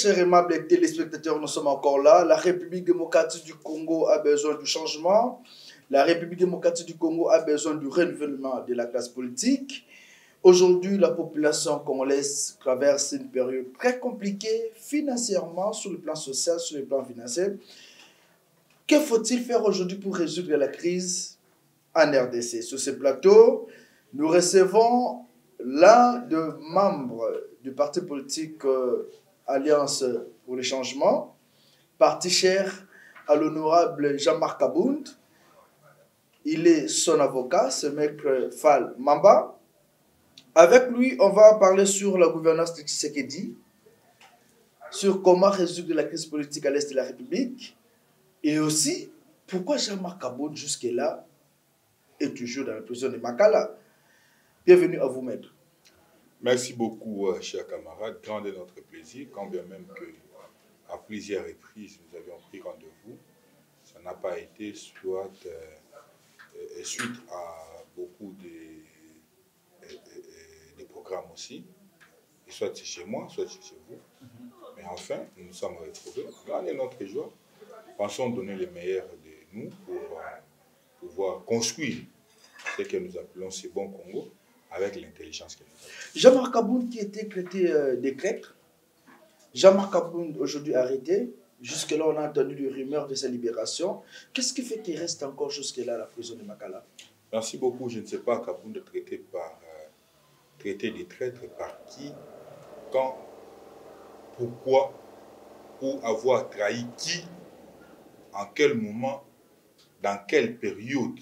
chers aimables téléspectateurs, nous sommes encore là. La République démocratique du Congo a besoin du changement. La République démocratique du Congo a besoin du renouvellement de la classe politique. Aujourd'hui, la population congolaise traverse une période très compliquée financièrement, sur le plan social, sur le plan financier. Que faut-il faire aujourd'hui pour résoudre la crise en RDC? Sur ce plateau, nous recevons l'un des membres du parti politique Alliance pour le changement, parti cher à l'honorable Jean-Marc Kabound. Il est son avocat, ce maître Fall Mamba. Avec lui, on va parler sur la gouvernance de Tshisekedi, sur comment résoudre la crise politique à l'est de la République, et aussi pourquoi Jean-Marc Kabound jusque-là est toujours dans la prison de Makala. Bienvenue à vous, maître. Merci beaucoup, chers camarades. Grand est notre plaisir, quand bien même que à plusieurs reprises nous avions pris rendez-vous. Ça n'a pas été soit suite à beaucoup de programmes aussi, et soit c'est chez moi, soit c'est chez vous. Mais enfin, nous nous sommes retrouvés. Grand est notre joie. Pensons donner le meilleur de nous pour pouvoir construire ce que nous appelons ce bon Congo avec l'intelligence que nous avons. Jean-Marc Kabound qui était traité des traîtres. Jean-Marc Kabound aujourd'hui arrêté. Jusque-là, on a entendu des rumeurs de sa libération. Qu'est-ce qui fait qu'il reste encore jusque-là à la prison de Makala? Merci beaucoup. Je ne sais pas Kabound traité des traîtres par qui, quand, pourquoi, pour avoir trahi qui, en quel moment, dans quelle période.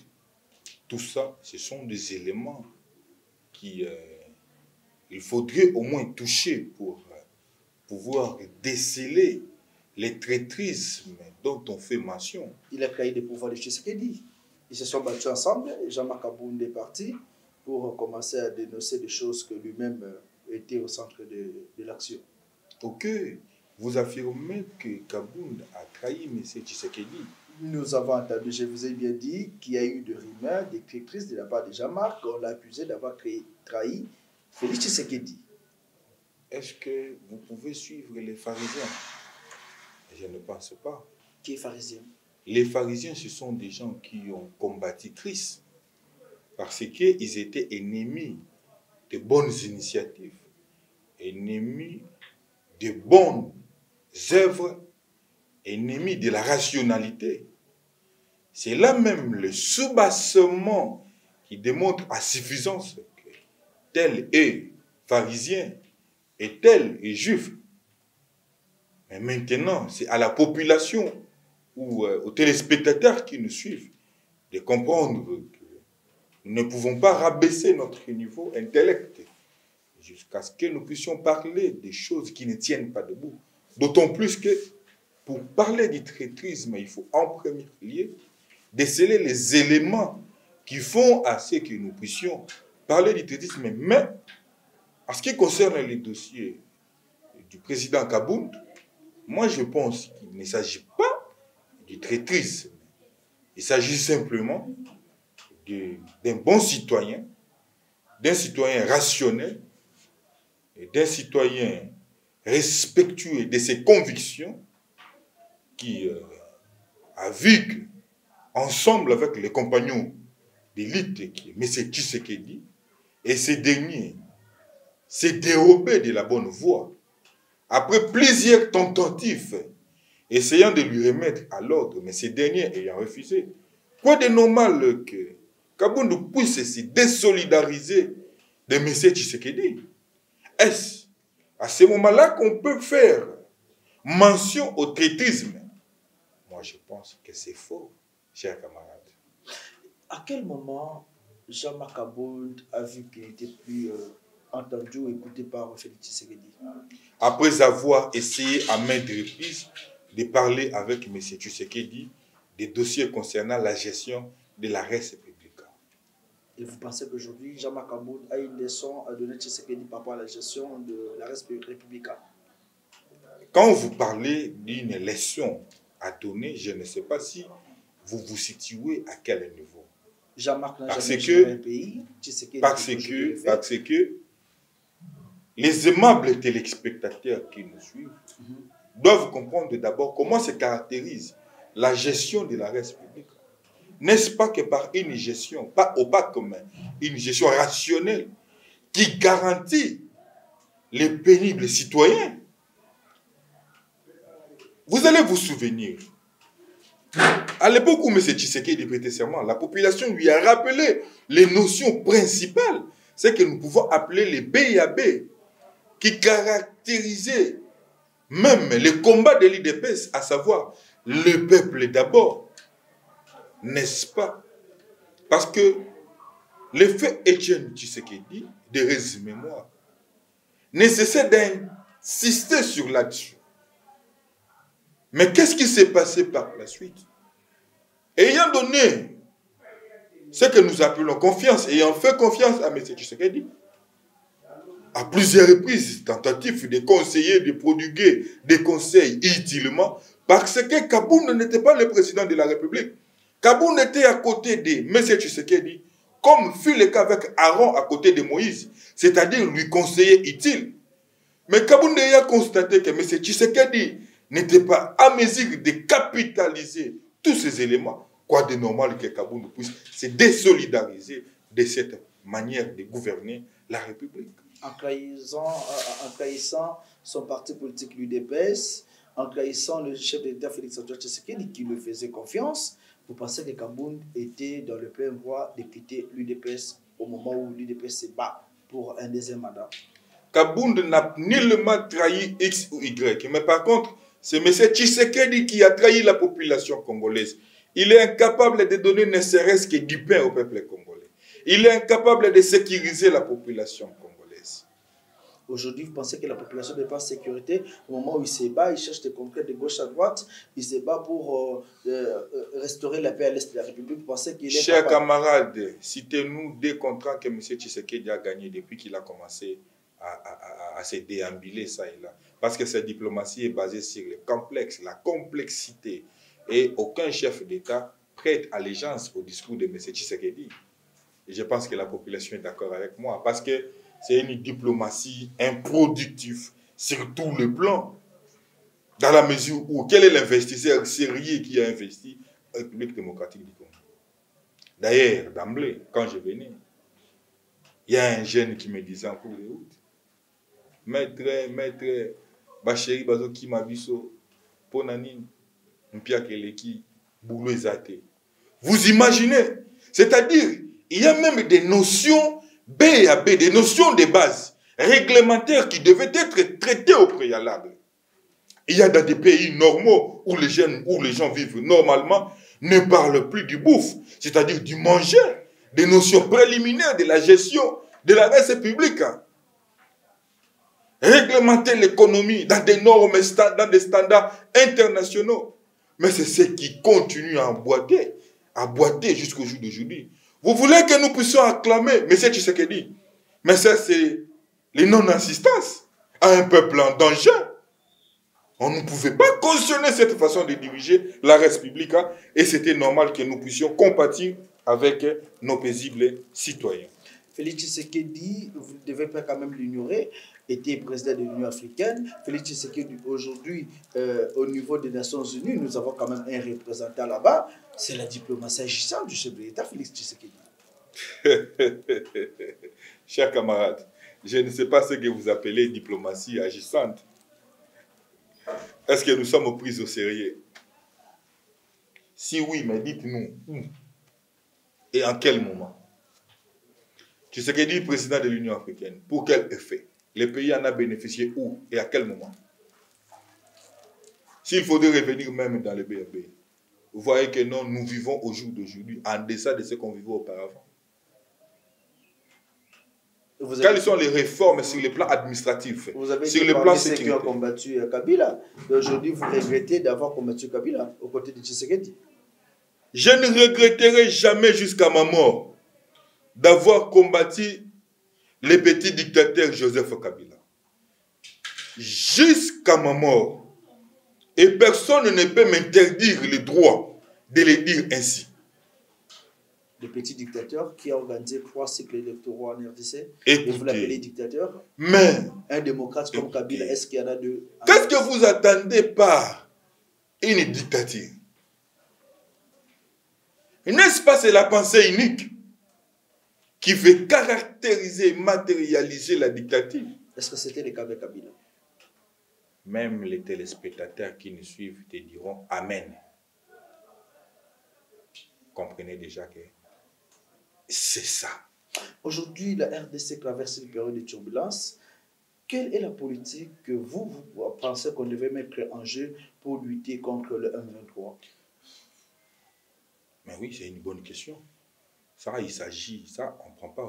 Tout ça, ce sont des éléments qui il faudrait au moins toucher pour pouvoir déceler les traîtrismes dont on fait mention. Il a trahi des pouvoirs de Tshisekedi. Ils se sont battus ensemble et Jean-Marc Kabound est parti pour commencer à dénoncer des choses que lui-même était au centre de l'action. Ok, vous affirmez que Kabound a trahi M. Tshisekedi. Nous avons entendu, je vous ai bien dit, qu'il y a eu des rumeurs, des traîtrises de la part de Jean-Marc. On l'a accusé d'avoir trahi Félix Tshisekedi. Est-ce que vous pouvez suivre les pharisiens? Je ne pense pas. Qui est pharisien? Les pharisiens, ce sont des gens qui ont combattu Christ parce qu'ils étaient ennemis de bonnes initiatives, ennemis de bonnes œuvres, ennemis de la rationalité. C'est là même le soubassement qui démontre à suffisance que tel est pharisien et tel est juif. Mais maintenant, c'est à la population ou aux téléspectateurs qui nous suivent de comprendre que nous ne pouvons pas rabaisser notre niveau intellect jusqu'à ce que nous puissions parler des choses qui ne tiennent pas debout. D'autant plus que pour parler du traîtrisme, il faut en premier lieu déceler les éléments qui font à ce que nous puissions parler du traîtrisme. Mais en ce qui concerne les dossiers du président Kabound, moi je pense qu'il ne s'agit pas du traîtrisme. Il s'agit simplement d'un bon citoyen, d'un citoyen rationnel et d'un citoyen respectueux de ses convictions qui a vu que, ensemble avec les compagnons d'élite qui est M. Tshisekedi, et ces derniers s'est dérobé de la bonne voie. Après plusieurs tentatives essayant de lui remettre à l'ordre, mais ces derniers ayant refusé, quoi de normal que Kabound puisse se désolidariser de M. Tshisekedi? Est-ce à ce moment-là qu'on peut faire mention au traîtrisme? Moi, je pense que c'est faux, chers camarades. À quel moment Jean-Marc Kabound a vu qu'il n'était plus entendu ou écouté par Félix Tshisekedi? Après avoir essayé à maintes reprises de parler avec M. Tshisekedi des dossiers concernant la gestion de la res publica. Et vous pensez qu'aujourd'hui, Jean-Marc Kabound a une leçon à donner à Tshisekedi par rapport à la gestion de la res publica? Quand vous parlez d'une leçon à donner, je ne sais pas si vous vous situez à quel niveau. Jean-Marc n'a jamais géré un pays. Parce que les aimables téléspectateurs qui nous suivent doivent comprendre d'abord comment se caractérise la gestion de la res publique. N'est-ce pas que par une gestion, pas opaque mais une gestion rationnelle qui garantit les pénibles citoyens. Vous allez vous souvenir, à l'époque où M. Tshisekedi prêtait serment, la population lui a rappelé les notions principales, ce que nous pouvons appeler les BAB, qui caractérisaient même les combats de l'UDPS, à savoir le peuple d'abord. N'est-ce pas? Parce que le fait Etienne Tshisekedi, de résumer mémoire, nécessaire d'insister sur là-dessus. Mais qu'est-ce qui s'est passé par la suite? Ayant donné ce que nous appelons confiance, ayant fait confiance à M. Tshisekedi, à plusieurs reprises, tentatives de conseiller, de prodiguer des conseils utilement, parce que Kaboun n'était pas le président de la République. Kaboun était à côté de M. Tshisekedi, comme fut le cas avec Aaron à côté de Moïse, c'est-à-dire lui conseiller utile. Mais Kaboun a constaté que M. Tshisekedi n'était pas à mesure de capitaliser tous ces éléments. Quoi de normal que Kaboun puisse se désolidariser de cette manière de gouverner la République. En trahissant son parti politique, l'UDPS, en trahissant le chef d'État Félix-Antoine Tshisekedi qui lui faisait confiance, vous pensez que Kaboun était dans le plein droit de quitter l'UDPS au moment où l'UDPS se bat pour un deuxième mandat? Kaboun n'a nullement trahi X ou Y, mais par contre, c'est M. Tshisekedi qui a trahi la population congolaise. Il est incapable de donner ne serait-ce que du pain au peuple congolais. Il est incapable de sécuriser la population congolaise. Aujourd'hui, vous pensez que la population n'est pas en sécurité. Au moment où il se bat, il cherche des conquêtes de gauche à droite. Il se bat pour restaurer la paix à l'est de la République. Vous pensez qu'il est Chers camarades, citez-nous des contrats que M. Tshisekedi a gagnés depuis qu'il a commencé à se déambuler ça et là. Parce que cette diplomatie est basée sur le complexe, la complexité. Et aucun chef d'État prête allégeance au discours de M. Tshisekedi. Et je pense que la population est d'accord avec moi. Parce que c'est une diplomatie improductive sur tous les plans. Dans la mesure où, quel est l'investisseur sérieux qui a investi en République démocratique du Congo? D'ailleurs, d'emblée, quand je venais, il y a un jeune qui me disait en cours de route, Maître, Bachéri Bazoki Mabiso, Ponanine, Mpia Keleki, Boulou Ezate. Vous imaginez? C'est-à-dire, il y a même des notions BAB, des notions de base réglementaires qui devaient être traitées au préalable. Il y a dans des pays normaux où les gens vivent normalement, ne parlent plus du bouffe, c'est-à-dire du manger, des notions préliminaires de la gestion de la res publique. Réglementer l'économie dans des normes, dans des standards internationaux. Mais c'est ce qui continue à boiter jusqu'au jour d'aujourd'hui. Vous voulez que nous puissions acclamer M. Tshisekedi? Mais ça, c'est les non-assistance à un peuple en danger. On ne pouvait pas cautionner cette façon de diriger la République, et c'était normal que nous puissions compatir avec nos paisibles citoyens. Félix Tshisekedi, vous ne devez pas quand même l'ignorer, était président de l'Union africaine. Félix Tshisekedi, aujourd'hui, au niveau des Nations Unies, nous avons quand même un représentant là-bas. C'est la diplomatie agissante du chef de l'État, Félix Tshisekedi. Chers camarades, je ne sais pas ce que vous appelez diplomatie agissante. Est-ce que nous sommes pris au sérieux? Si oui, mais dites-nous où et en quel moment. Tshisekedi, président de l'Union africaine, pour quel effet? Le pays en a bénéficié où et à quel moment? S'il faudrait revenir même dans le BRB, vous voyez que non, nous vivons au jour d'aujourd'hui en deçà de ce qu'on vivait auparavant. Quelles sont les réformes sur le plan administratif? Vous avez sur dit le plan ceux qui ont combattu Kabila. Aujourd'hui, vous regrettez d'avoir combattu Kabila aux côtés de Tshisekedi. Je ne regretterai jamais jusqu'à ma mort d'avoir combattu le petit dictateur Joseph Kabila. Jusqu'à ma mort. Et personne ne peut m'interdire le droit de le dire ainsi. le petit dictateur qui a organisé 3 cycles électoraux en RDC. Écoutez, et vous l'appelez dictateur. Mais, un démocrate comme Kabila, est-ce qu'il y en a deux? Qu'est-ce que vous attendez par une dictature? N'est-ce pas, c'est la pensée unique qui veut caractériser, matérialiser la dictature? Est-ce que c'était le cas de Kabila? Même les téléspectateurs qui nous suivent te diront Amen. Comprenez déjà que c'est ça. Aujourd'hui, la RDC traverse une période de turbulence. Quelle est la politique que vous pensez qu'on devait mettre en jeu pour lutter contre le M23? Mais oui, c'est une bonne question. Ça, il s'agit, ça, on ne prend pas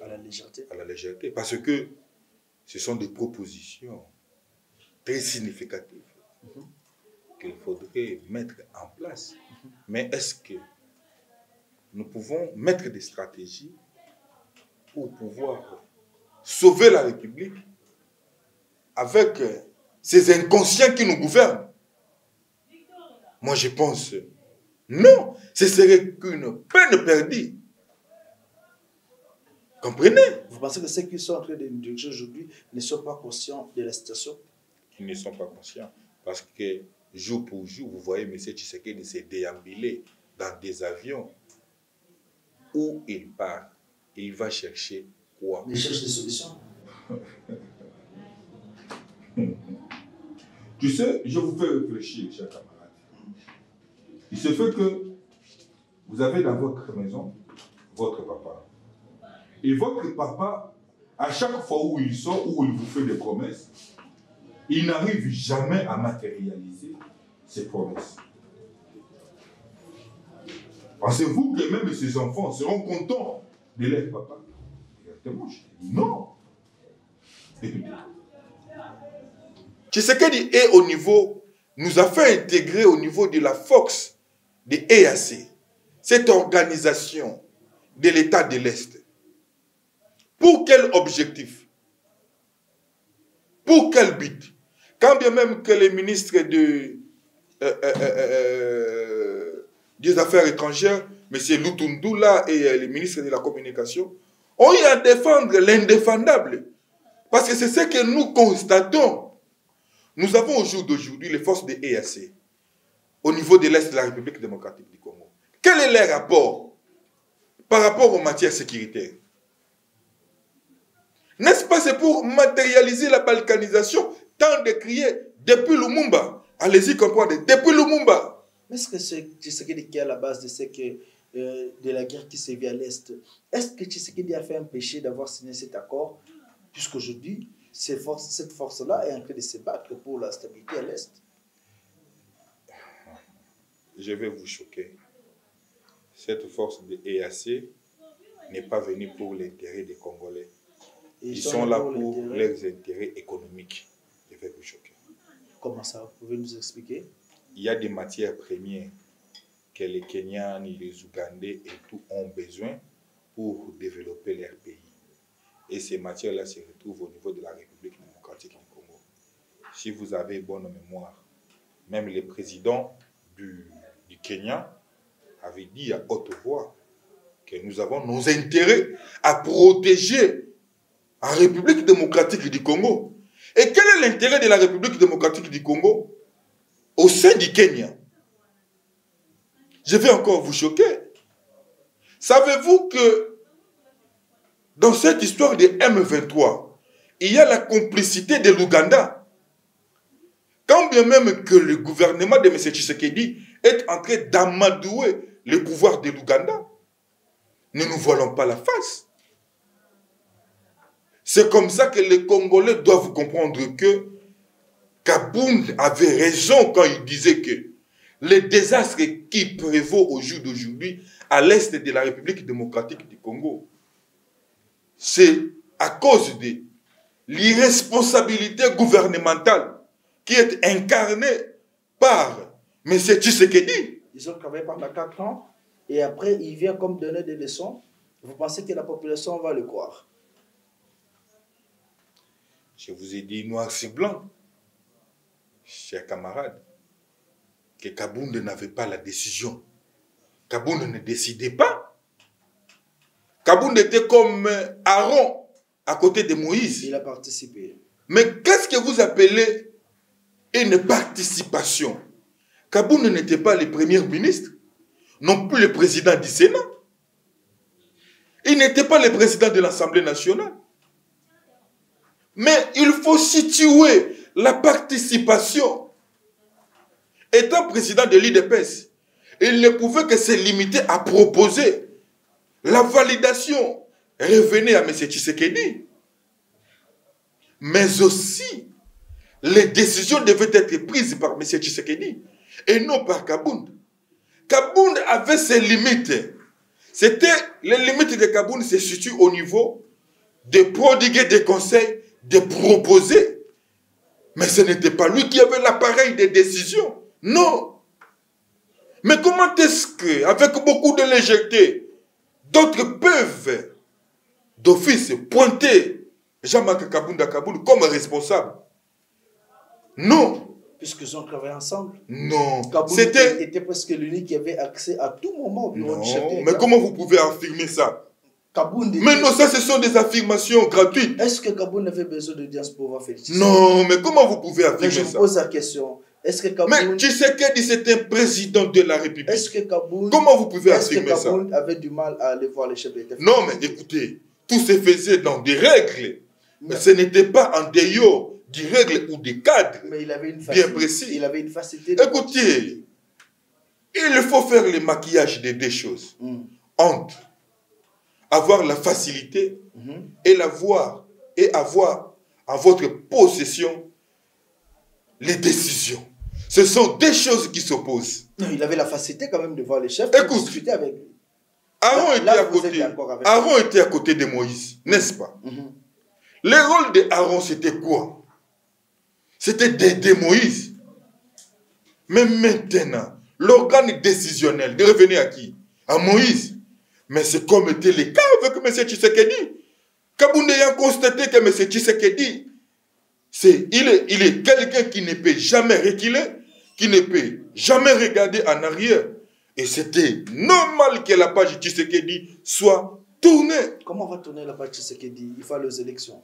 à la légèreté. À la légèreté. Parce que ce sont des propositions très significatives qu'il faudrait mettre en place. Mais est-ce que nous pouvons mettre des stratégies pour pouvoir sauver la République avec ces inconscients qui nous gouvernent? Moi, je pense, non, ce serait qu'une peine perdue. Comprenez? Vous pensez que ceux qui sont en train de nous diriger aujourd'hui ne sont pas conscients de la situation? Ils ne sont pas conscients. Parce que jour pour jour, vous voyez M. Tshisekedi se déambuler dans des avions. Où il part, il va chercher quoi? Il cherche des solutions. Tu sais, je vous fais réfléchir, chers camarades. Il se fait que vous avez dans votre maison votre papa. Et votre papa, à chaque fois où il sort, où il vous fait des promesses, il n'arrive jamais à matérialiser ses promesses. Pensez-vous que même ses enfants seront contents de leur papa? Exactement, je dis non. Écoutez. Tshisekedi est au niveau, nous a fait intégrer au niveau de la Fox de EAC, cette organisation de l'État de l'Est. Pour quel objectif? Pour quel but? Quand bien même que les ministres des Affaires étrangères, M. Lutundula et les ministres de la Communication, ont eu à défendre l'indéfendable. Parce que c'est ce que nous constatons. Nous avons au jour d'aujourd'hui les forces de EAC au niveau de l'Est de la République démocratique du Congo. Quel est leur rapport par rapport aux matières sécuritaires? N'est-ce pas, c'est pour matérialiser la balkanisation tant décriée depuis Lumumba? Allez-y comprendre, depuis Lumumba. Mais est-ce que c'est Tshisekedi qui est à la base de, de la guerre qui s'est vue à l'Est? Est-ce que Tshisekedi a fait un péché d'avoir signé cet accord? Puisqu'aujourd'hui, cette force-là est en train de se battre pour la stabilité à l'Est. Je vais vous choquer. Cette force de EAC n'est pas venue pour l'intérêt des Congolais. Ils sont là pour leurs intérêts économiques. Je vais vous choquer. Comment ça? Vous pouvez nous expliquer? Il y a des matières premières que les Kenyans, les Ougandais et tout ont besoin pour développer leur pays. Et ces matières-là se retrouvent au niveau de la République démocratique du Congo. Si vous avez bonne mémoire, même le président du Kenya avait dit à haute voix que nous avons nos intérêts à protéger en République démocratique du Congo. Et quel est l'intérêt de la République démocratique du Congo au sein du Kenya? Je vais encore vous choquer. Savez-vous que dans cette histoire de M23, il y a la complicité de l'Ouganda? Quand bien même que le gouvernement de M. Tshisekedi est en train d'amadouer le pouvoir de l'Ouganda, ne nous voilons pas la face. C'est comme ça que les Congolais doivent comprendre que Kabound avait raison quand il disait que le désastre qui prévaut au jour d'aujourd'hui à l'est de la République démocratique du Congo, c'est à cause de l'irresponsabilité gouvernementale qui est incarnée par M. Tshisekedi. Ils ont travaillé pendant 4 ans et après il vient comme donner des leçons. Vous pensez que la population va le croire? Je vous ai dit noir sur blanc, chers camarades, que Kabound n'avait pas la décision Kabound ne décidait pas. Kabound était comme Aaron à côté de Moïse. Il a participé. Mais qu'est-ce que vous appelez une participation? Kabound n'était pas le premier ministre, non plus le président du Sénat. Il n'était pas le président de l'Assemblée nationale. Mais il faut situer la participation. Étant président de l'IDPS, il ne pouvait que se limiter à proposer. La validation revenait à M. Tshisekedi. Mais aussi, les décisions devaient être prises par M. Tshisekedi et non par Kabound. Kabound avait ses limites. Les limites de Kabound se situent au niveau de prodiguer des conseils, de proposer. Mais ce n'était pas lui qui avait l'appareil de décision. Non. Mais comment est-ce que, avec beaucoup de légèreté, d'autres peuvent d'office pointer Jean-Marc Kabound à Kabound comme responsable? Non. Puisqu'ils ont travaillé ensemble. Non. Kabound était presque l'unique qui avait accès à tout moment au bureau du chef de l'État. Mais comment vous pouvez affirmer ça? Kabound était... Mais non, ça, ce sont des affirmations gratuites. Est-ce que Kabound avait besoin d'audience pour voir Félix? Non, mais comment vous pouvez affirmer ça? Mais je vous pose la question. Est-ce que Kabound... Mais Tshisekedi, c'est un président de la République. Est-ce que Kabound... Comment vous pouvez affirmer ça? Est-ce que Kabound avait du mal à aller voir les chefs d'État? Non, mais écoutez, tout se faisait dans des règles. Mais ce n'était pas en dehors des règles ou des cadres. Mais il avait une facilité. Bien précis. Il avait une facilité. Écoutez, il faut faire le maquillage des deux choses. Entre avoir la facilité et avoir en votre possession les décisions. Ce sont des choses qui s'opposent. Non, il avait la facilité quand même de voir les chefs. Écoute, discuter avec lui. Aaron était à côté de Moïse, n'est-ce pas? Le rôle d'Aaron, c'était quoi? C'était d'aider Moïse. Mais maintenant, l'organe décisionnel de revenir à qui? À Moïse. Mais c'est comme était le cas avec M. Tshisekedi. Kabound ayant constaté que M. Tshisekedi, il est quelqu'un qui ne peut jamais reculer, qui ne peut jamais regarder en arrière. Et c'était normal que la page Tshisekedi soit tournée. Comment on va tourner la page Tshisekedi? Il faut aller aux élections.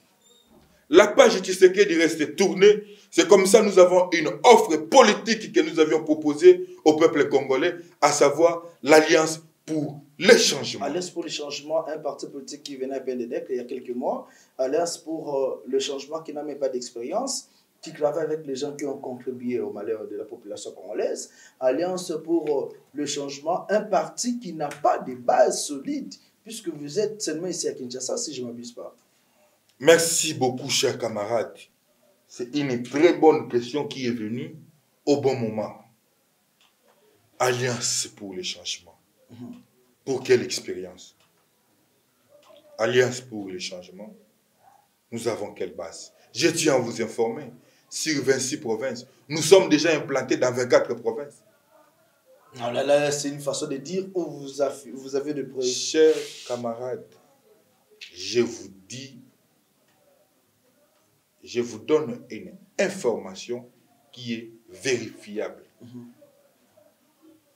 La page Tshisekedi reste tournée. C'est comme ça que nous avons une offre politique que nous avions proposée au peuple congolais, à savoir l'Alliance pour le changement. Alliance pour le changement, un parti politique qui venait à PNDDEC il y a quelques mois. Alliance pour le changement qui n'a même pas d'expérience, qui travaille avec les gens qui ont contribué au malheur de la population congolaise. Alliance pour le changement, un parti qui n'a pas de base solide, puisque vous êtes seulement ici à Kinshasa, si je ne m'abuse pas. Merci beaucoup, chers camarades. C'est une très bonne question qui est venue au bon moment. Alliance pour le changement. Pour quelle expérience? Alliance pour le changement. Nous avons quelle base? Je tiens à vous informer, sur 26 provinces, nous sommes déjà implantés dans 24 provinces. Non, là, c'est une façon de dire où vous avez de preuves. Chers camarades, je vous dis, je vous donne une information qui est vérifiable.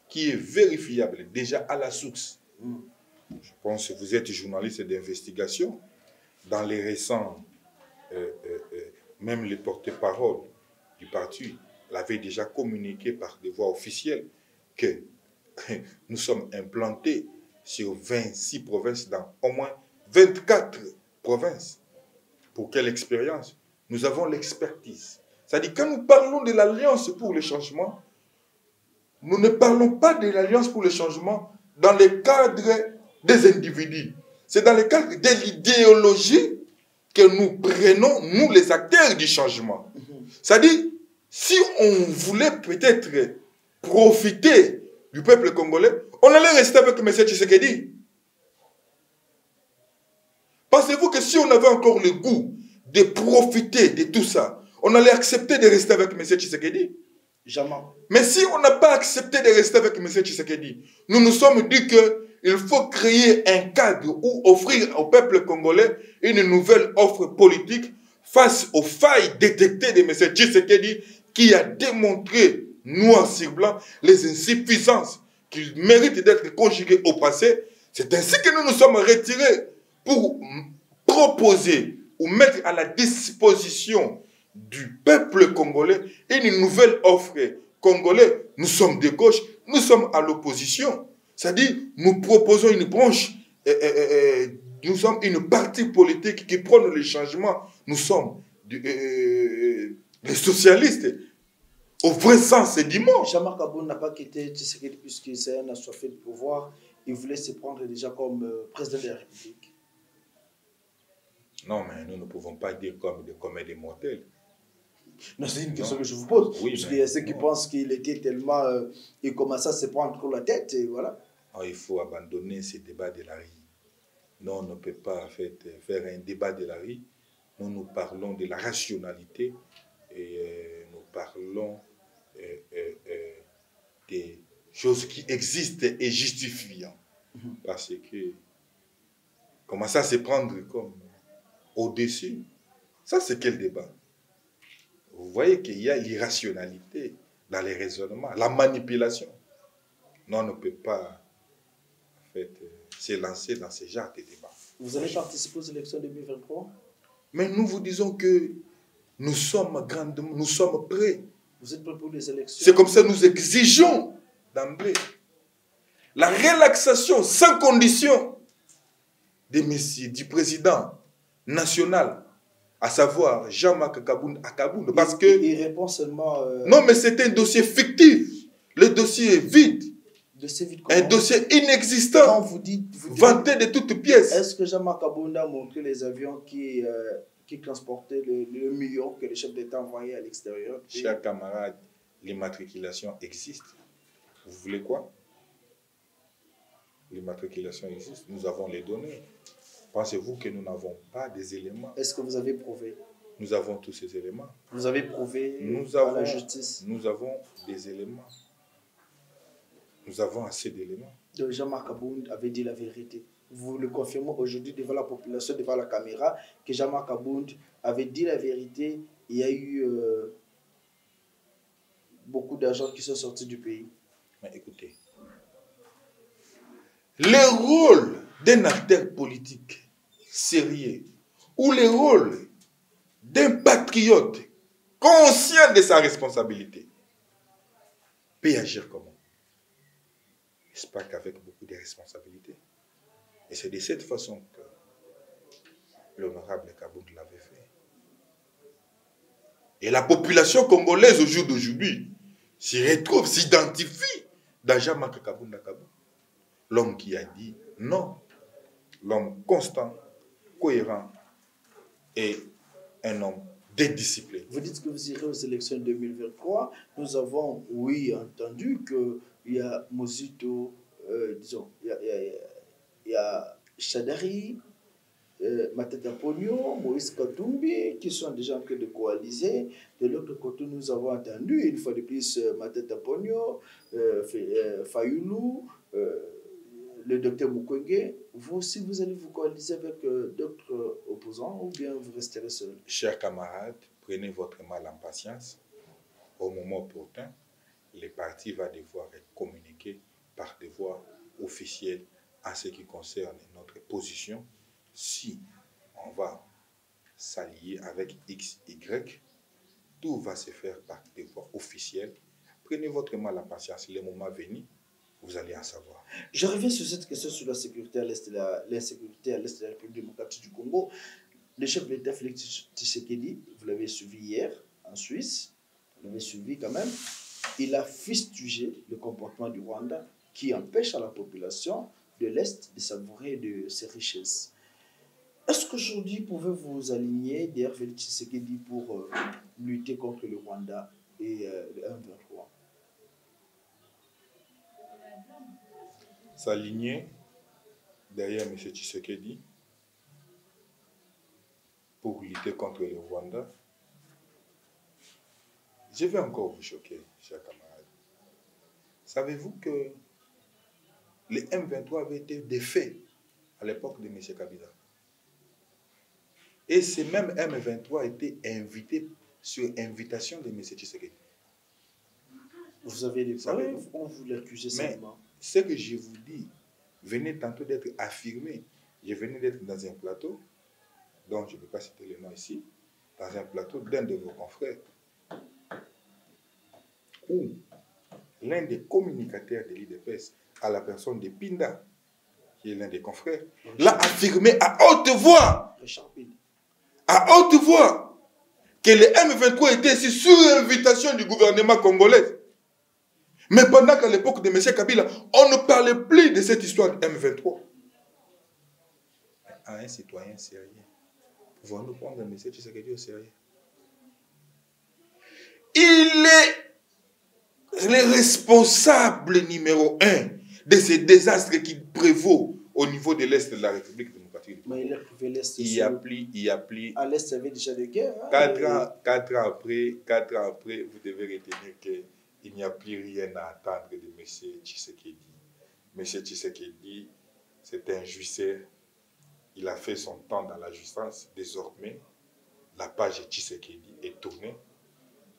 Qui est vérifiable déjà à la source. Je pense que vous êtes journaliste d'investigation. Dans les récents, même les porte-parole du parti l'avaient déjà communiqué par des voies officielles que nous sommes implantés sur 26 provinces dans au moins 24 provinces. Pour quelle expérience? Nous avons l'expertise. C'est-à-dire, quand nous parlons de l'Alliance pour le changement, nous ne parlons pas de l'Alliance pour le changement dans le cadre des individus. C'est dans le cadre de l'idéologie que nous prenons, nous les acteurs du changement. C'est-à-dire, si on voulait peut-être profiter du peuple congolais, on allait rester avec M. Tshisekedi. Pensez-vous que si on avait encore le goût de profiter de tout ça, on allait accepter de rester avec M. Tshisekedi? Jamais. Mais si on n'a pas accepté de rester avec M. Tshisekedi, nous nous sommes dit qu'il faut créer un cadre ou offrir au peuple congolais une nouvelle offre politique face aux failles détectées de M. Tshisekedi qui a démontré noir sur blanc les insuffisances qu'il mérite d'être conjugué au passé. C'est ainsi que nous nous sommes retirés pour proposer ou mettre à la disposition du peuple congolais une nouvelle offre congolais. Nous sommes de gauche, nous sommes à l'opposition. C'est-à-dire, nous proposons une branche, nous sommes une partie politique qui prône le changement. Nous sommes les socialistes, au vrai sens du mot. Jean-Marc Aboun n'a pas quitté Tshisekedi puisqu'il s'est assoiffé de pouvoir. Il voulait se prendre déjà comme président de la République. Non, mais nous ne pouvons pas dire comme des mortels. Non, c'est une question que je vous pose. Oui, parce qu'il y a ceux qui pensent qu'il était tellement... il commençait à se prendre trop la tête et voilà. Alors, il faut abandonner ce débat de la rue. Non, on ne peut pas faire un débat de la rue. Nous parlons de la rationalité et nous parlons des choses qui existent et justifiant. Parce que commencer à se prendre comme au-dessus, ça c'est quel débat? Vous voyez qu'il y a l'irrationalité dans les raisonnements, la manipulation. Non, on ne peut pas en fait, se lancer dans ce genre de débat. Vous allez participer aux élections 2023? Mais nous vous disons que nous sommes grandement, nous sommes prêts. Vous êtes prêts pour les élections? C'est comme ça que nous exigeons d'emblée la relaxation sans condition du président national, à savoir Jean-Marc Kabound Akabound, parce que... Il répond seulement... Non, mais c'est un dossier fictif. Le dossier est vide. Un dossier inexistant. Quand vous dites vanté de toutes pièces. Est-ce que Jean-Marc Kabound a montré les avions qui transportaient le million que le chef d'État envoyait à l'extérieur? Chers camarades, l'immatriculation existe. Vous voulez quoi? L'immatriculation existe. Nous avons les données. Pensez-vous que nous n'avons pas des éléments? Est-ce que vous avez prouvé? Nous avons tous ces éléments. Vous avez prouvé à la justice? Nous avons des éléments. Nous avons assez d'éléments. Jean-Marc Kabound avait dit la vérité. Vous le confirmez aujourd'hui devant la population, devant la caméra, que Jean-Marc Kabound avait dit la vérité. Il y a eu beaucoup d'argent qui sont sortis du pays. Mais écoutez, le rôle d'un acteur politique sérieux ou le rôle d'un patriote conscient de sa responsabilité peut agir comment? N'est-ce pas qu'avec beaucoup de responsabilités? Et c'est de cette façon que l'honorable Kabound l'avait fait. Et la population congolaise au jour d'aujourd'hui s'y retrouve, s'identifie dans Jean-Marc Kabound Akabound. L'homme qui a dit non, l'homme constant, cohérent et un homme dédiscipliné. Vous dites que vous irez aux élections 2023. Nous avons, oui, entendu qu'il y a Mosito, disons, il y a Chadari, Matata Pogno, Moïse Katumbi, qui sont déjà en train de coaliser. De l'autre côté, nous avons entendu, une fois de plus, Matata Pogno, Fayoulou, le docteur Mukwege. Vous aussi, vous allez vous coaliser avec d'autres opposants ou bien vous resterez seul? Chers camarades, prenez votre mal en patience. Au moment opportun, les partis vont devoir être communiqués par des voies officielles en ce qui concerne notre position. Si on va s'allier avec X, Y, tout va se faire par des voies officielles. Prenez votre mal en patience. Le moment venu, vous allez en savoir. Je reviens sur cette question sur la sécurité à l'est de l'insécurité à l'est de la République démocratique du Congo. Le chef de l'État, Félix Tshisekedi, vous l'avez suivi hier en Suisse, vous l'avez suivi quand même, il a fustigé le comportement du Rwanda qui empêche à la population de l'Est de savourer de ses richesses. Est-ce qu'aujourd'hui, pouvez-vous vous aligner derrière Félix Tshisekedi pour lutter contre le Rwanda et le M23? S'aligner derrière M. Tshisekedi pour lutter contre le Rwanda. Je vais encore vous choquer, chers camarades. Savez-vous que le M23 avait été défait à l'époque de M. Kabila? Et ce même M23 a été invité sur invitation de M. Tshisekedi. Vous avez des preuves, on vous l'accuse seulement. ce que je vous dis venait tantôt d'être affirmé. Je venais d'être dans un plateau, dont je ne peux pas citer le nom ici, dans un plateau d'un de vos confrères, où l'un des communicateurs de l'IDPS, à la personne de Pinda, qui est l'un des confrères, l'a affirmé à haute voix, que le M23 était ici sur invitation du gouvernement congolais. Mais pendant qu'à l'époque de M. Kabila, on ne parlait plus de cette histoire de M23. À un citoyen sérieux, pouvons-nous prendre M. Tshisekedi au sérieux? Il est le responsable numéro 1 de ces désastres qui prévaut au niveau de l'Est de la République démocratique. Mais il a privé l'Est. Il y a plus. À l'Est, il y avait déjà des guerres. Hein, 4 ans après, vous devez retenir qu'il n'y a plus rien à attendre de M. Tshisekedi. M. Tshisekedi, c'est un jouisseur. Il a fait son temps dans la justice. Désormais, la page Tshisekedi est tournée.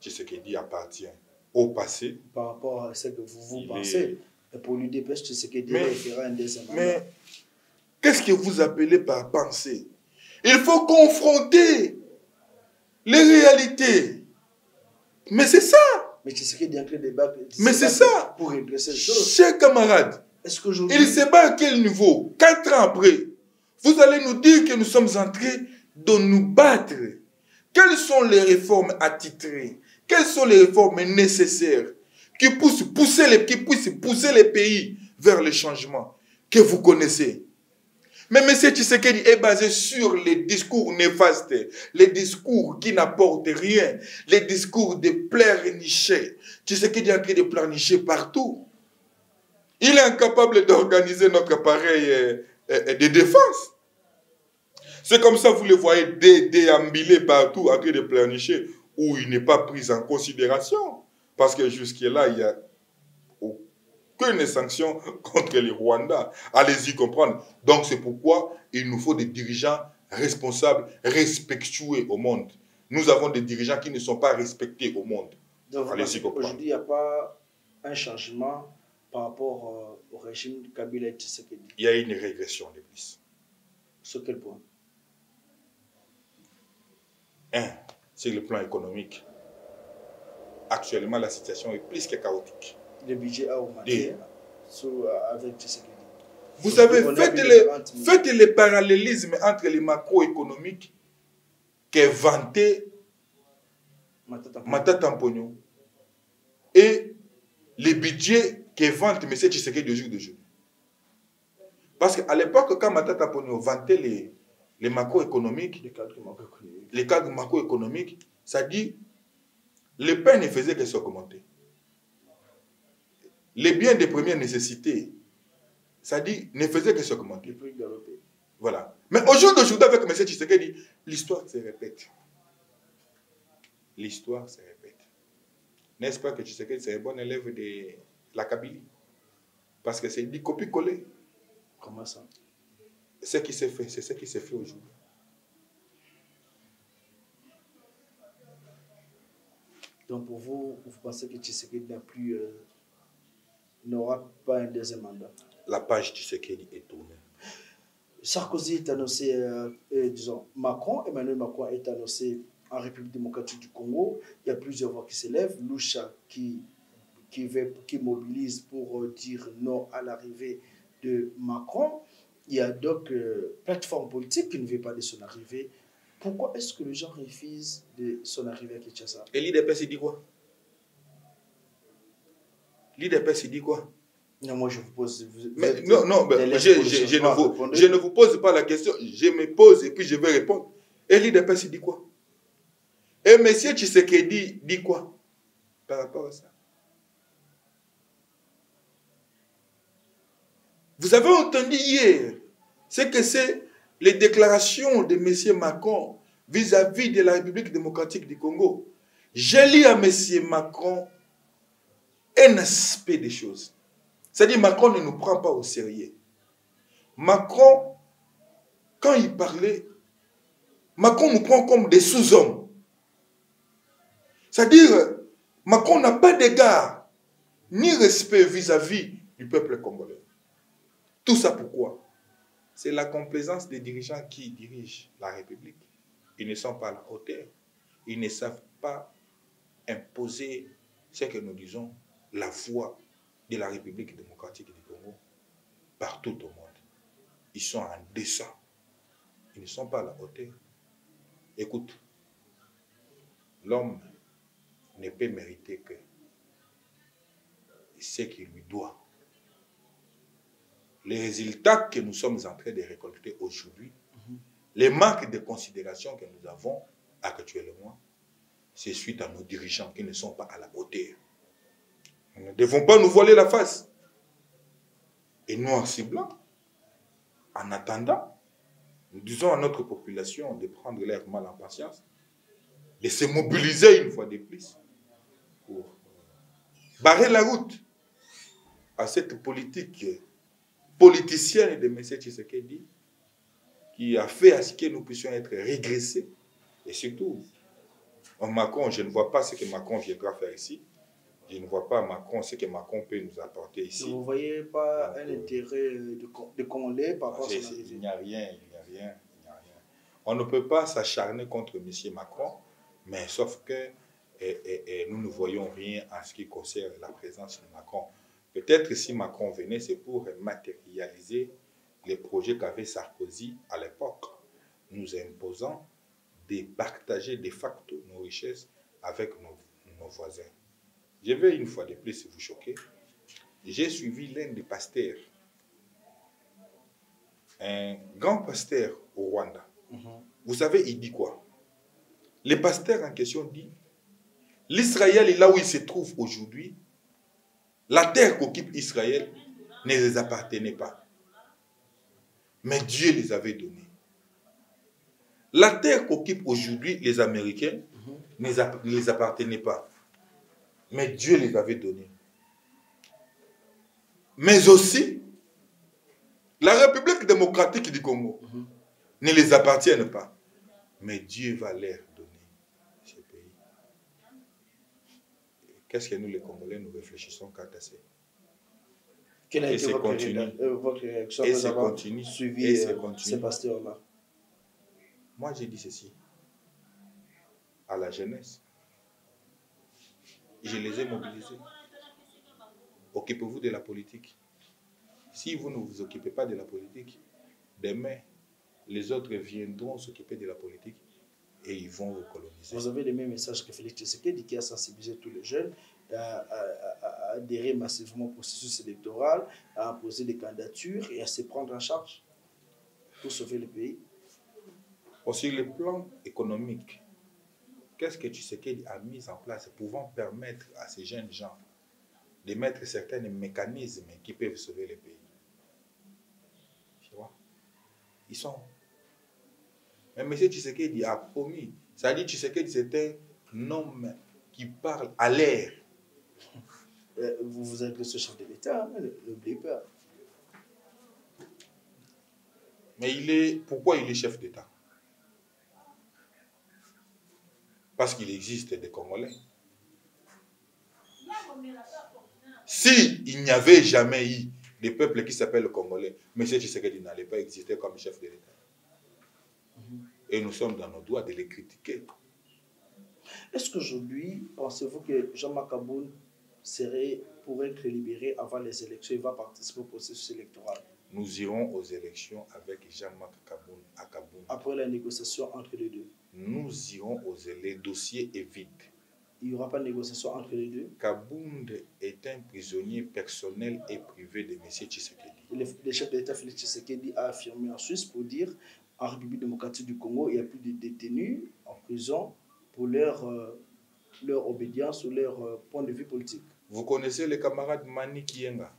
Tshisekedi appartient au passé. Par rapport à ce que vous pensez. Et pour l'UDPS, Tshisekedi fera un deuxième mandat. Mais qu'est-ce que vous appelez par penser? Il faut confronter les réalités. Mais c'est ça. Mais Tshisekedi est en train de débattre. Mais c'est ça. Pour redresser les choses. Chers camarades, il se bat à quel niveau? 4 ans après, vous allez nous dire que nous sommes en train de nous battre. Quelles sont les réformes attitrées? Quelles sont les réformes nécessaires qui puissent pousser les pays vers le changement que vous connaissez? Mais M. Tshisekedi est basé sur les discours néfastes, les discours qui n'apportent rien, les discours de pleurnicher. Tshisekedi est en train de pleurnicher partout. Il est incapable d'organiser notre appareil de défense. C'est comme ça, vous le voyez déambuler partout en train de pleurnicher, où il n'est pas pris en considération. Parce que jusque-là, il n'y a aucune sanction contre les Rwandais. Allez-y comprendre. Donc c'est pourquoi il nous faut des dirigeants responsables, respectueux au monde. Nous avons des dirigeants qui ne sont pas respectés au monde. Allez-y comprendre. Aujourd'hui, il n'y a pas un changement par rapport au régime de Kabila et Tshisekedi. Il y a une régression de plus. Sur quel point? Sur le plan économique. Actuellement, la situation est plus que chaotique. Le budget a augmenté avec Tshisekedi. Vous savez, faites les parallélismes entre les macroéconomiques qu'est vanté Matata Mponyo et les budgets qu'est vante M. Tshisekedi de jour de jour. Parce qu'à l'époque, quand Matata Mponyo vantait les macroéconomiques, les cadres macroéconomiques, ça dit les pains ne faisaient que s'augmenter. Les biens de première nécessité, ça dit, ne faisaient que s'augmenter. Voilà. Mais au jour d'aujourd'hui, avec M. Tshisekedi, l'histoire se répète. L'histoire se répète. N'est-ce pas que Tshisekedi, c'est un bon élève de la Kabylie? Parce que c'est dit copier-coller. Comment ça? Ce qui s'est fait, c'est ce qui s'est fait aujourd'hui. Donc pour vous, vous pensez que Tshisekedi n'aura pas un deuxième mandat? La page Tshisekedi est tournée. Sarkozy est annoncé, disons, Emmanuel Macron est annoncé en République démocratique du Congo. Il y a plusieurs voix qui s'élèvent. Lucha qui mobilise pour dire non à l'arrivée de Macron. Il y a donc plateforme politique qui ne veut pas de son arrivée. Pourquoi est-ce que les gens refusent de son arrivée à Kinshasa? Et l'IDPS, il dit quoi? L'IDPS, il dit quoi? Non, moi je vous pose... je ne vous pose pas la question. Je me pose et puis je vais répondre. Et l'IDPS, il dit quoi? Et M. Tshisekedi dit quoi par rapport à ça? Vous avez entendu hier ce que c'est les déclarations de M. Macron vis-à-vis de la République démocratique du Congo. J'ai lu à M. Macron un aspect des choses. C'est-à-dire Macron ne nous prend pas au sérieux. Macron, quand il parlait, Macron nous prend comme des sous-hommes. C'est-à-dire, Macron n'a pas d'égard ni respect vis-à-vis du peuple congolais. Tout ça pourquoi? C'est la complaisance des dirigeants qui dirigent la République. Ils ne sont pas à la hauteur. Ils ne savent pas imposer ce que nous disons, la voix de la République démocratique du Congo partout au monde. Ils sont en deçà. Ils ne sont pas à la hauteur. Écoute, l'homme ne peut mériter que ce qu'il lui doit. Les résultats que nous sommes en train de récolter aujourd'hui, les marques de considération que nous avons actuellement, c'est suite à nos dirigeants qui ne sont pas à la hauteur. Nous ne devons pas nous voiler la face. Et nous, en ciblant, en attendant, nous disons à notre population de prendre l'air mal en patience, de se mobiliser une fois de plus pour barrer la route à cette politique politicienne de M. Tshisekedi qui a fait à ce que nous puissions être régressés. Et surtout, en Macron, je ne vois pas ce que Macron viendra faire ici. Je ne vois pas Macron, ce que Macron peut nous apporter ici. Vous ne voyez pas un intérêt de Congolais par rapport à son arrivée? Il n'y a rien. On ne peut pas s'acharner contre M. Macron, mais sauf que nous ne voyons rien en ce qui concerne la présence de Macron. Peut-être si Macron venait, c'est pour matérialiser les projets qu'avait Sarkozy à l'époque, nous imposant de partager de facto nos richesses avec nos voisins. Je vais une fois de plus vous choquer. J'ai suivi l'un des pasteurs, un grand pasteur au Rwanda. Vous savez, il dit quoi? Le pasteur en question dit, l'Israël est là où il se trouve aujourd'hui. La terre qu'occupe Israël ne les appartenait pas. Mais Dieu les avait donnés. La terre qu'occupent aujourd'hui les Américains ne les appartenait pas. Mais Dieu les avait donnés. Mais aussi, la République démocratique du Congo ne les appartient pas. Mais Dieu va leur donner ce pays. Qu'est-ce que nous, les Congolais, nous réfléchissons quant à ça? Quelle a été votre réaction après avoir suivi ces pasteurs-là? Moi, j'ai dit ceci à la jeunesse. Je les ai mobilisés. Occupez-vous de la politique. Si vous ne vous occupez pas de la politique, demain, les autres viendront s'occuper de la politique et ils vont vous coloniser. Vous avez les mêmes messages que Félix Tshisekedi qui a sensibilisé tous les jeunes à adhérer massivement au processus électoral, à poser des candidatures et à se prendre en charge pour sauver le pays. Sur le plan économique, qu'est-ce que Tshisekedi a mis en place pouvant permettre à ces jeunes gens de mettre certains mécanismes qui peuvent sauver le pays? Tu vois? Ils sont. Mais M. Tshisekedi a promis. Ça dit Tshisekedi, c'est un homme qui parle à l'air. Vous êtes le chef de l'État, n'oubliez pas. Mais pourquoi il est chef d'État? Parce qu'il existe des Congolais. Si il n'y avait jamais eu des peuples qui s'appellent Congolais, M. Tshisekedi n'allait pas exister comme chef de l'État. Et nous sommes dans nos droits de les critiquer. Est-ce qu'aujourd'hui, pensez-vous que Jean-Marc Kaboun pourrait être libéré avant les élections? Il va participer au processus électoral. Nous irons aux élections avec Jean-Marc Kaboun à Kaboun. Après la négociation entre les deux? Nous irons aux élections. Le dossier est vide. Il n'y aura pas de négociation entre les deux? Kabound est un prisonnier personnel et privé de M. Tshisekedi. Le chef d'État Félix Tshisekedi a affirmé en Suisse pour dire en République démocratique du Congo, il n'y a plus de détenus en prison pour leur obédience ou leur point de vue politique. Vous connaissez les camarades Mani Kienga?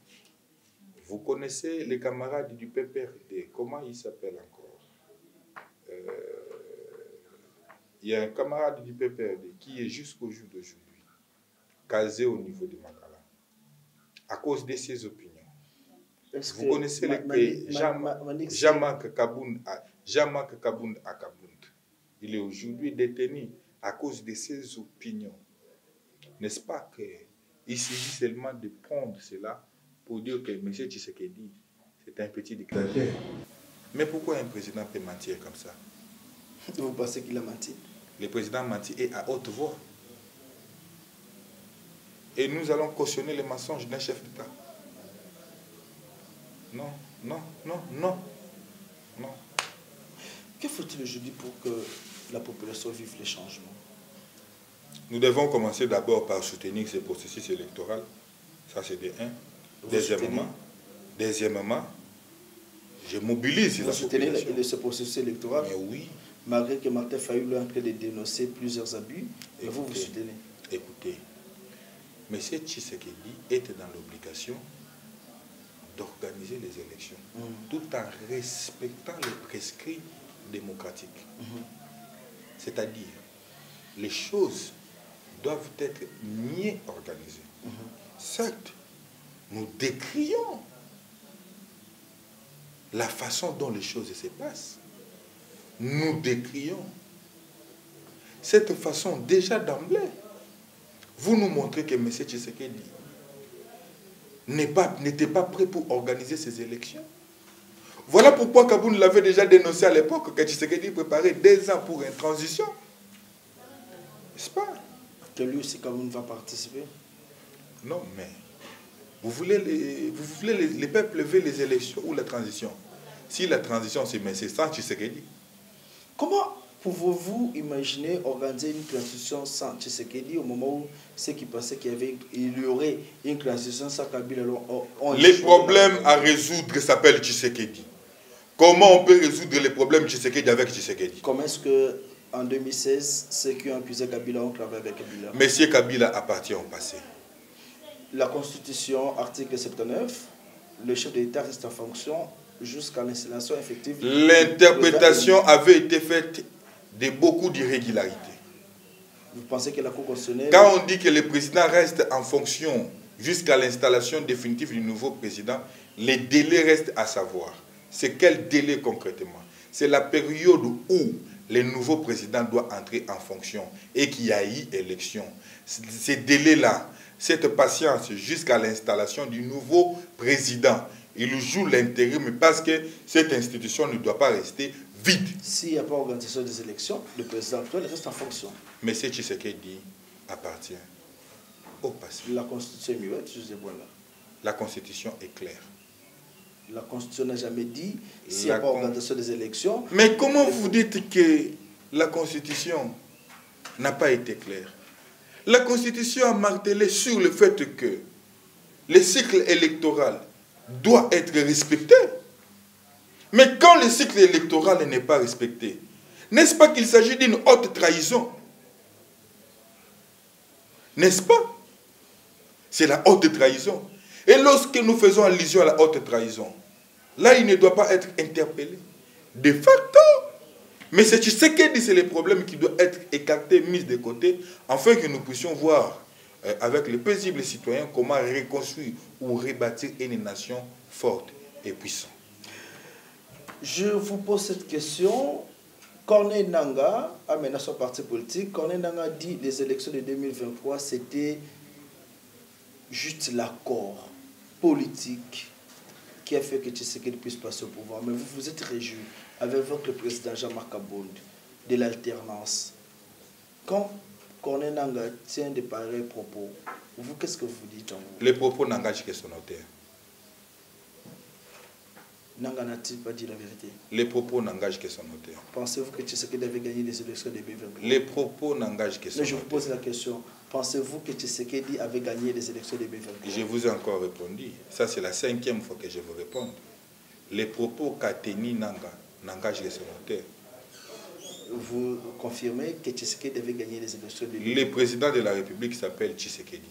Vous connaissez les camarades du PPRD? Comment ils s'appellent encore? Il y a un camarade du PPRD qui est jusqu'au jour d'aujourd'hui casé au niveau de Makala à cause de ses opinions. Vous connaissez Jean-Marc Kaboun à Kabound. Il est aujourd'hui détenu à cause de ses opinions. N'est-ce pas qu'il s'agit seulement de prendre cela pour dire que M. Tshisekedi, c'est un petit dictateur. Mais pourquoi un président peut mentir comme ça? Vous pensez qu'il a menti? Le président mentit et à haute voix. Et nous allons cautionner les mensonges d'un chef d'État. Non, non, non, non, non. Que faut-il aujourd'hui pour que la population vive les changements? Nous devons commencer d'abord par soutenir ce processus électoral. Ça, c'est de un. Deuxièmement, je mobilise la population. Vous soutenez ce processus électoral? Mais oui. Malgré que Martin Fayulu est en train de dénoncer plusieurs abus, mais vous soutenez? Écoutez, M. Tshisekedi était dans l'obligation d'organiser les élections, tout en respectant les prescrits démocratiques. C'est-à-dire, les choses doivent être mieux organisées. Certes, nous décrions la façon dont les choses se passent. Nous décrions cette façon déjà d'emblée. Vous nous montrez que M. Tshisekedi n'était pas prêt pour organiser ces élections. Voilà pourquoi Kaboun l'avait déjà dénoncé à l'époque, que Tshisekedi préparait 2 ans pour une transition. N'est-ce pas? Que lui aussi, Kaboun va participer? Non, mais vous voulez les peuples lever les élections ou la transition? Si la transition, c'est sans Tshisekedi. Comment pouvez-vous imaginer organiser une transition sans Tshisekedi au moment où ceux qui pensaient qu'il y aurait une transition sans Kabila ont les problèmes à résoudre s'appellent Tshisekedi. Comment on peut résoudre les problèmes Tshisekedi avec Tshisekedi? Comment est-ce que en 2016, ceux qui ont accusé Kabila ont travaillé avec Kabila? Monsieur Kabila appartient au passé. La Constitution, article 79, le chef de l'État reste en fonction jusqu'à l'installation effective. L'interprétation avait été faite de beaucoup d'irrégularités. Vous pensez que la Cour constitutionnelle... Quand on dit que le président reste en fonction jusqu'à l'installation définitive du nouveau président, les délais restent à savoir. C'est quel délai concrètement? C'est la période où le nouveau président doit entrer en fonction et qu'il y a eu élection. Ces délais-là, cette patience jusqu'à l'installation du nouveau président, il joue l'intérim parce que cette institution ne doit pas rester vide. S'il n'y a pas organisation des élections, le président actuel reste en fonction. Mais M. Tshisekedi appartient au passé. La Constitution est muette, je sais voilà. La Constitution est claire. La Constitution n'a jamais dit s'il n'y a pas organisation des élections. Mais comment vous dites que la Constitution n'a pas été claire? La Constitution a martelé sur le fait que le cycle électoral doit être respecté. Mais quand le cycle électoral n'est pas respecté, n'est-ce pas qu'il s'agit d'une haute trahison? N'est-ce pas? C'est la haute trahison. Et lorsque nous faisons allusion à la haute trahison, là, il ne doit pas être interpellé. De facto. Mais c'est Tshisekedi, c'est le problème qui doit être écarté, mis de côté, afin que nous puissions voir avec les paisibles citoyens comment reconstruire ou rebâtir une nation forte et puissante. Je vous pose cette question. Corneille Nangaa a menacé son parti politique. Corneille Nangaa dit que les élections de 2023, c'était juste l'accord politique qui a fait que Tshisekedi puisse passer au pouvoir. Mais vous vous êtes réjoui avec votre président Jean-Marc Abound de l'alternance. Quand Corneille Nangaa tient de pareils propos, vous, qu'est-ce que vous dites en vous? Les propos n'engagent que son auteur. Nangaa n'a-t-il pas dit la vérité? Les propos n'engagent que son auteur. Pensez-vous que Tshisekedi avait gagné les élections de 2023? Les propos n'engagent que son auteur. Je vous pose la question. Pensez-vous que Tshisekedi avait gagné les élections de 2023? Je vous ai encore répondu. Ça, c'est la 5e fois que je vous réponds. Les propos qu'a tenu Nangaa n'engagent que son auteur. Vous confirmez que Tshisekedi avait gagné les élections de 2023? Le président de la République s'appelle Tshisekedi.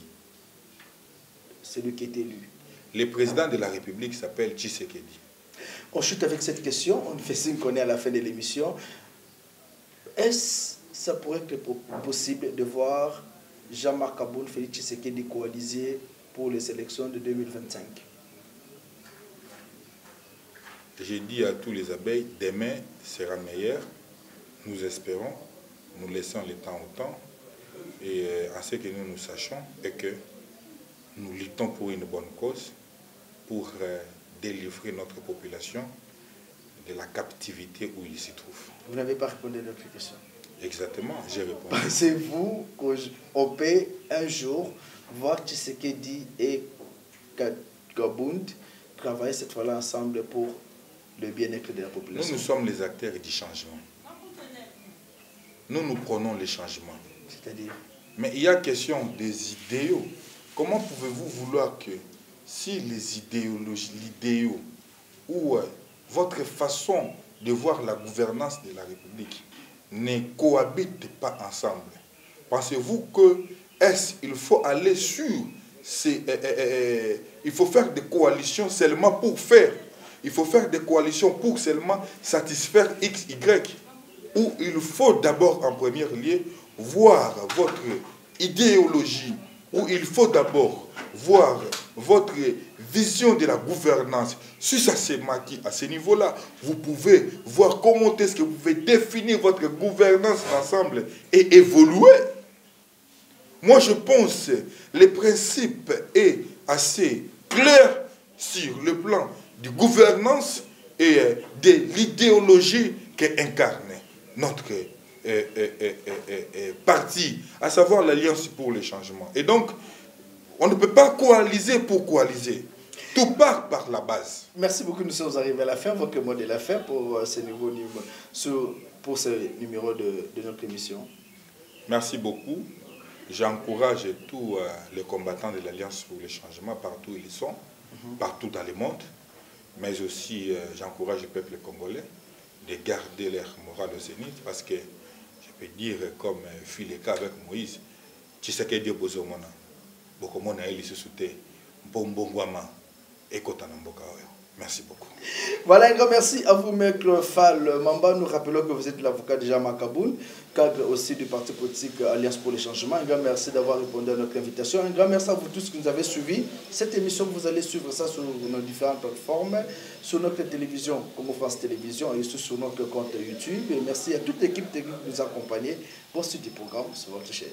Celui qui est élu. Le président de la République s'appelle Tshisekedi. On chute avec cette question, on fait signe qu'on est à la fin de l'émission. Est-ce ça pourrait être possible de voir Jean-Marc Abound, Félix Tshisekedi coalisés pour les élections de 2025? J'ai dit à tous les abeilles, demain sera meilleur. Nous espérons, nous laissons le temps au temps. Et à ce que nous sachons est que nous luttons pour une bonne cause. pour délivrer notre population de la captivité où il s'y trouve. Vous n'avez pas répondu à notre question. Exactement, j'ai répondu. Pensez-vous qu'on peut un jour voir Tshisekedi et Kabund travailler cette fois-là ensemble pour le bien-être de la population? Nous sommes les acteurs du changement. Nous prenons les changements. C'est-à-dire? Mais il y a question des idéaux. Comment pouvez-vous vouloir que si les l'idéaux ou votre façon de voir la gouvernance de la République ne cohabitent pas ensemble? Pensez-vous que il faut aller sur il faut faire des coalitions seulement pour faire? Il faut faire des coalitions pour seulement satisfaire X, Y? Ou il faut d'abord en premier lieu voir votre idéologie, où il faut d'abord voir votre vision de la gouvernance. Si ça s'est maquillé à ce niveau-là, vous pouvez voir comment est-ce que vous pouvez définir votre gouvernance ensemble et évoluer. Moi, je pense que le principe est assez clair sur le plan de gouvernance et de l'idéologie qu'incarne notre parti, à savoir l'Alliance pour le changement. Et donc, on ne peut pas coaliser pour coaliser. Tout part par la base. Merci beaucoup, nous sommes arrivés à la fin. Votre mot de la fin pour ce numéro de notre émission. Merci beaucoup. J'encourage tous les combattants de l'Alliance pour le changement, partout où ils sont, partout dans le monde. Mais aussi, j'encourage le peuple congolais de garder leur morale au zénith, parce que je peux dire, comme fut le cas avec Moïse, Tshisekedi Bozomona, Bokomona Eli Susute, Bombongwama, Ekotanamboka. Merci beaucoup. Voilà, un grand merci à vous, Maître Fall Mamba. Nous rappelons que vous êtes l'avocat de Jean Makaboun, cadre aussi du parti politique Alliance pour le changement. Un grand merci d'avoir répondu à notre invitation. Un grand merci à vous tous qui nous avez suivis. Cette émission, vous allez suivre ça sur nos différentes plateformes, sur notre télévision, comme France Télévision, et sur notre compte YouTube. Et merci à toute l'équipe technique qui nous a accompagnés pour ce petit programme sur votre chaîne.